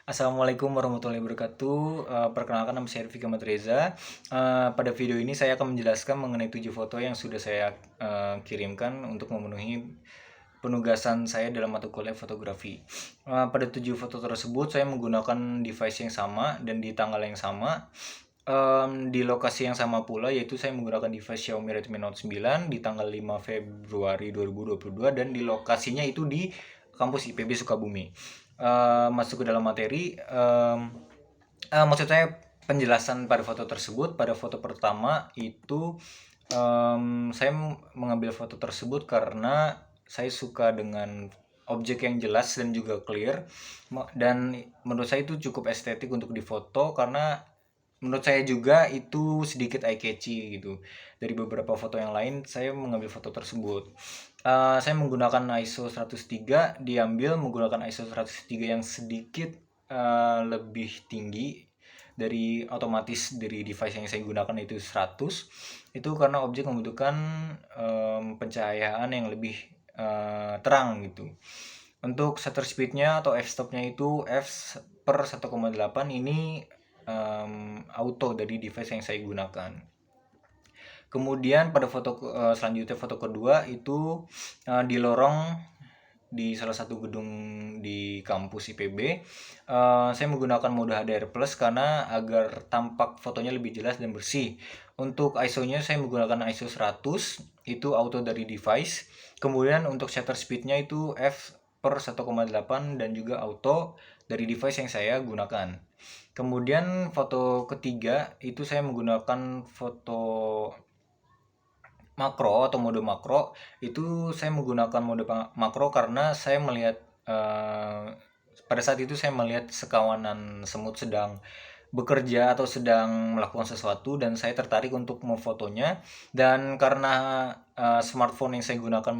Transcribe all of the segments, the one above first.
Assalamualaikum warahmatullahi wabarakatuh. Perkenalkan nama saya Rifki Ahmad Reza. Pada video ini saya akan menjelaskan mengenai 7 foto yang sudah saya kirimkan untuk memenuhi penugasan saya dalam mata kuliah fotografi. Pada 7 foto tersebut saya menggunakan device yang sama dan di tanggal yang sama. Di lokasi yang sama pula, yaitu saya menggunakan device Xiaomi Redmi Note 9 di tanggal 5 Februari 2022 dan di lokasinya itu di kampus IPB Sukabumi. Masuk ke dalam materi, maksud saya penjelasan pada foto tersebut. Pada foto pertama itu saya mengambil foto tersebut karena saya suka dengan objek yang jelas dan juga clear, dan menurut saya itu cukup estetik untuk difoto karena menurut saya juga itu sedikit eye catchy gitu. Dari beberapa foto yang lain saya mengambil foto tersebut. Saya menggunakan ISO 103, diambil menggunakan ISO 103 yang sedikit lebih tinggi dari otomatis dari device yang saya gunakan, itu 100. Itu karena objek membutuhkan pencahayaan yang lebih terang gitu. Untuk shutter speednya atau f-stopnya itu f per 1,8. Ini auto dari device yang saya gunakan. Kemudian pada foto selanjutnya, foto kedua itu di lorong di salah satu gedung di kampus IPB. Saya menggunakan mode HDR plus karena agar tampak fotonya lebih jelas dan bersih. Untuk ISO-nya saya menggunakan ISO 100, itu auto dari device. Kemudian untuk shutter speed-nya itu f per 1,8 dan juga auto dari device yang saya gunakan. Kemudian foto ketiga itu saya menggunakan foto makro atau mode makro. Itu saya menggunakan mode makro karena saya melihat pada saat itu saya melihat sekawanan semut sedang bekerja atau sedang melakukan sesuatu dan saya tertarik untuk memfotonya. Dan karena smartphone yang saya gunakan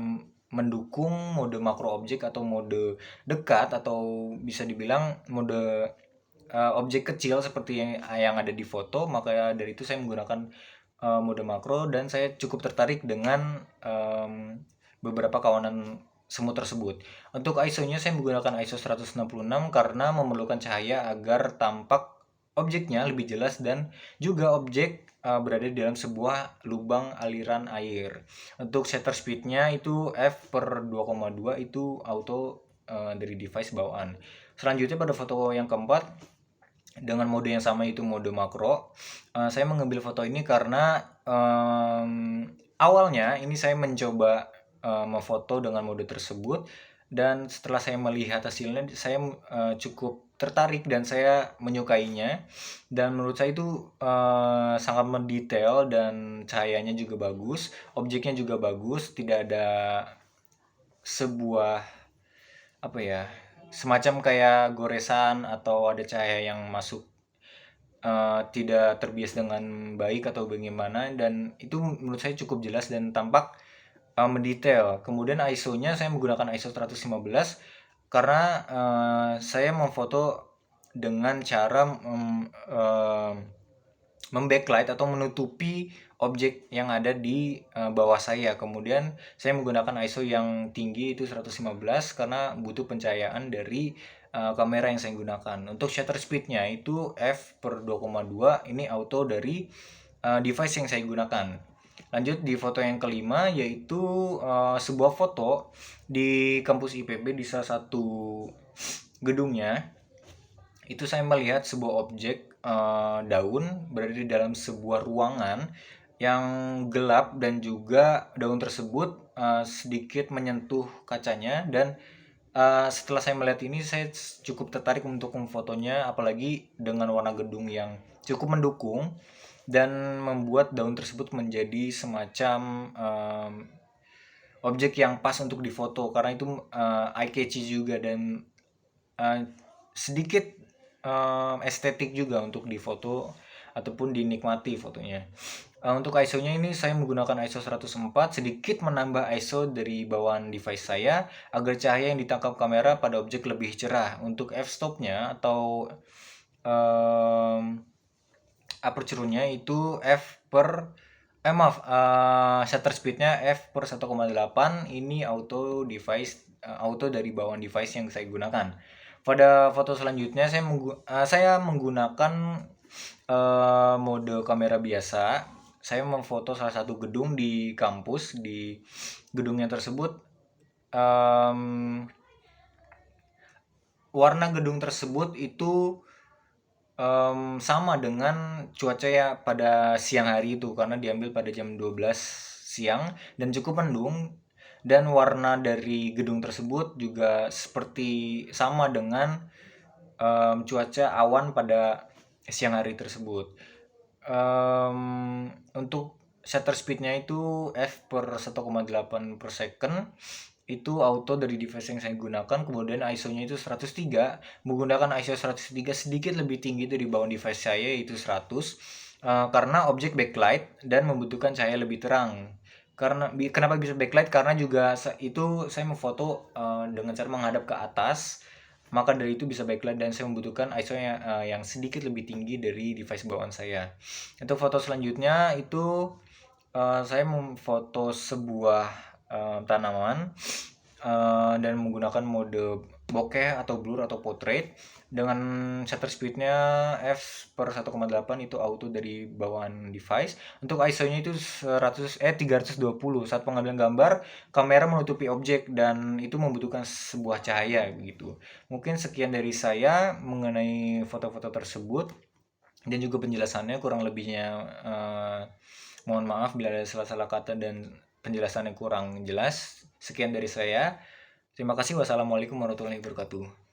mendukung mode makro objek atau mode dekat, atau bisa dibilang mode objek kecil seperti yang ada di foto, maka dari itu saya menggunakan mode makro dan saya cukup tertarik dengan beberapa kawanan semut tersebut. Untuk ISO-nya saya menggunakan ISO 166 karena memerlukan cahaya agar tampak objeknya lebih jelas dan juga objek berada di dalam sebuah lubang aliran air. Untuk shutter speed-nya itu f per 2,2, itu auto dari device bawaan. Selanjutnya pada foto yang keempat dengan mode yang sama, itu mode makro. Saya mengambil foto ini karena awalnya ini saya mencoba memfoto dengan mode tersebut, dan setelah saya melihat hasilnya saya cukup tertarik dan saya menyukainya. Dan menurut saya itu sangat mendetail dan cahayanya juga bagus, objeknya juga bagus, tidak ada sebuah apa ya, semacam kayak goresan atau ada cahaya yang masuk tidak terbias dengan baik atau bagaimana, dan itu menurut saya cukup jelas dan tampak mendetail. Kemudian ISO-nya saya menggunakan ISO 115 karena saya memfoto dengan cara membacklight atau menutupi objek yang ada di bawah saya. Kemudian saya menggunakan ISO yang tinggi, itu 115, karena butuh pencahayaan dari kamera yang saya gunakan. Untuk shutter speed-nya itu f per 2,2, ini auto dari device yang saya gunakan. Lanjut di foto yang kelima, yaitu sebuah foto di kampus IPB di salah satu gedungnya. Itu saya melihat sebuah objek daun berada di dalam sebuah ruangan yang gelap, dan juga daun tersebut sedikit menyentuh kacanya. Dan setelah saya melihat ini, saya cukup tertarik untuk memfotonya, apalagi dengan warna gedung yang cukup mendukung dan membuat daun tersebut menjadi semacam objek yang pas untuk difoto, karena itu eye catchy juga dan sedikit estetik juga untuk difoto ataupun dinikmati fotonya. Untuk ISO-nya ini saya menggunakan ISO 104, sedikit menambah ISO dari bawaan device saya agar cahaya yang ditangkap kamera pada objek lebih cerah. Untuk f-stop-nya atau aperture-nya itu f per shutter speed-nya f per 1,8. Ini auto device, auto dari bawaan device yang saya gunakan. Pada foto selanjutnya saya menggunakan mode kamera biasa. Saya memfoto salah satu gedung di kampus. Di gedungnya tersebut, em, warna gedung tersebut itu sama dengan cuaca ya pada siang hari itu, karena diambil pada jam 12 siang dan cukup mendung, dan warna dari gedung tersebut juga seperti sama dengan cuaca awan pada siang hari tersebut. Untuk shutter speednya itu f/1,8 per second, itu auto dari device yang saya gunakan. Kemudian ISO-nya itu 103, menggunakan ISO 103 sedikit lebih tinggi dari bawaan device saya, yaitu 100, karena objek backlight dan membutuhkan cahaya lebih terang. Kenapa bisa backlight? Karena juga itu saya memfoto dengan cara menghadap ke atas, maka dari itu bisa backlight dan saya membutuhkan ISO yang sedikit lebih tinggi dari device bawaan saya. Untuk foto selanjutnya itu saya memfoto sebuah tanaman dan menggunakan mode bokeh atau blur atau portrait dengan shutter speednya f/1,8, itu auto dari bawaan device. Untuk ISO-nya itu 320. Saat pengambilan gambar, kamera menutupi objek dan itu membutuhkan sebuah cahaya begitu. Mungkin sekian dari saya mengenai foto-foto tersebut dan juga penjelasannya. Kurang lebihnya mohon maaf bila ada salah-salah kata dan penjelasannya kurang jelas. Sekian dari saya. Terima kasih. Wassalamualaikum warahmatullahi wabarakatuh.